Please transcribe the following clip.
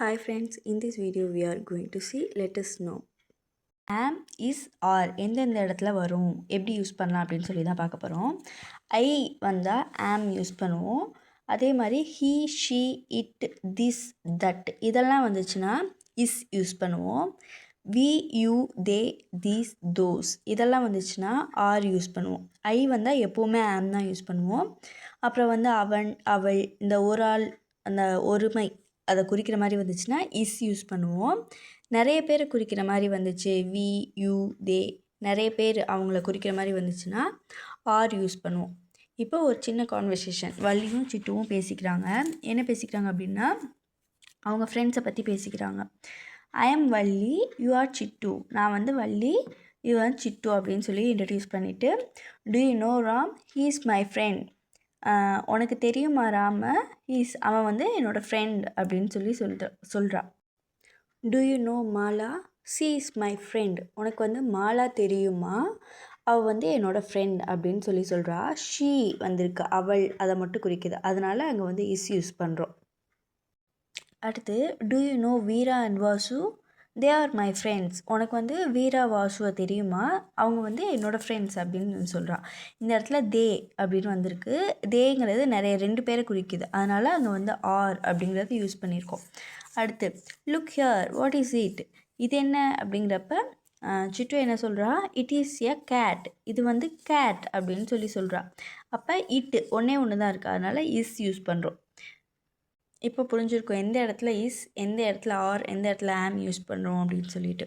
Hi friends, in this video we are going to see let us know am is are எந்தெந்த இடத்துல வரும் எப்படி use பண்ணலாம் அப்படின்னு சொல்லி தான் பார்க்க போகிறோம். ஐ வந்தால் am யூஸ் பண்ணுவோம். அதே மாதிரி he, she, it, this, that இதெல்லாம் வந்துச்சுன்னா is யூஸ் பண்ணுவோம். we, you, they, these, those இதெல்லாம் வந்துச்சுன்னா are யூஸ் பண்ணுவோம். ஐ வந்தால் எப்போவுமே am தான் யூஸ் பண்ணுவோம். அப்புறம் வந்து அவன், அவள், இந்த ஒரு ஆள், அந்த ஒருமை அதை குறிக்கிற மாதிரி வந்துச்சுன்னா இஸ் யூஸ் பண்ணுவோம். நிறைய பேரை குறிக்கிற மாதிரி வந்துச்சு வி, யூ, தே, நிறைய பேர் அவங்கள குறிக்கிற மாதிரி வந்துச்சுன்னா ஆர் யூஸ் பண்ணுவோம். இப்போ ஒரு சின்ன கான்வர்சேஷன் வள்ளியும் சிட்டுவும் பேசிக்கிறாங்க. என்ன பேசிக்கிறாங்க அப்படின்னா அவங்க ஃப்ரெண்ட்ஸை பற்றி பேசிக்கிறாங்க. I am Valli, you are Chittu. நான் வந்து வள்ளி, யூ ஆர் சிட்டு அப்படின்னு சொல்லி இன்ட்ரடியூஸ் பண்ணிவிட்டு to you know Ram, he is my friend. உனக்கு தெரியுமா ராம, அவன் வந்து என்னோடய ஃப்ரெண்ட் அப்படின்னு சொல்லி சொல்கிறா. To you know Mala, C is my friend. உனக்கு வந்து மாலா தெரியுமா, அவள் வந்து என்னோடய ஃப்ரெண்ட் அப்படின்னு சொல்லி சொல்கிறா. ஷீ வந்திருக்கு, அவள், அதை மட்டும் குறிக்குது, அதனால் அங்கே வந்து இஸ் யூஸ் பண்ணுறோம். அடுத்து to you know Veera and Vasu, they are my friends. உனக்கு வந்து வீரா வாசுவை தெரியுமா, அவங்க வந்து என்னோடய ஃப்ரெண்ட்ஸ் அப்படின்னு சொல்கிறான். இந்த இடத்துல தே அப்படின்னு வந்திருக்கு. தேங்கிறது நிறைய 2 பேரை குறிக்குது, அதனால் அங்கே வந்து ஆர் அப்படிங்கிறது யூஸ் பண்ணியிருக்கோம். அடுத்து look here, what is it, இது என்ன அப்படிங்கிறப்ப சிட்டு என்ன சொல்கிறா, இட் இஸ் எ கேட். இது வந்து கேட் அப்படின்னு சொல்லி சொல்கிறா. அப்போ இட் ஒன்று தான் இருக்குது, அதனால் இஸ் யூஸ் பண்ணுறோம். இப்போ புரிஞ்சிருக்கும் எந்த இடத்துல இஸ், எந்த இடத்துல ஆர், எந்த இடத்துல ஆம் யூஸ் பண்ணுறோம் அப்படின்னு சொல்லிட்டு.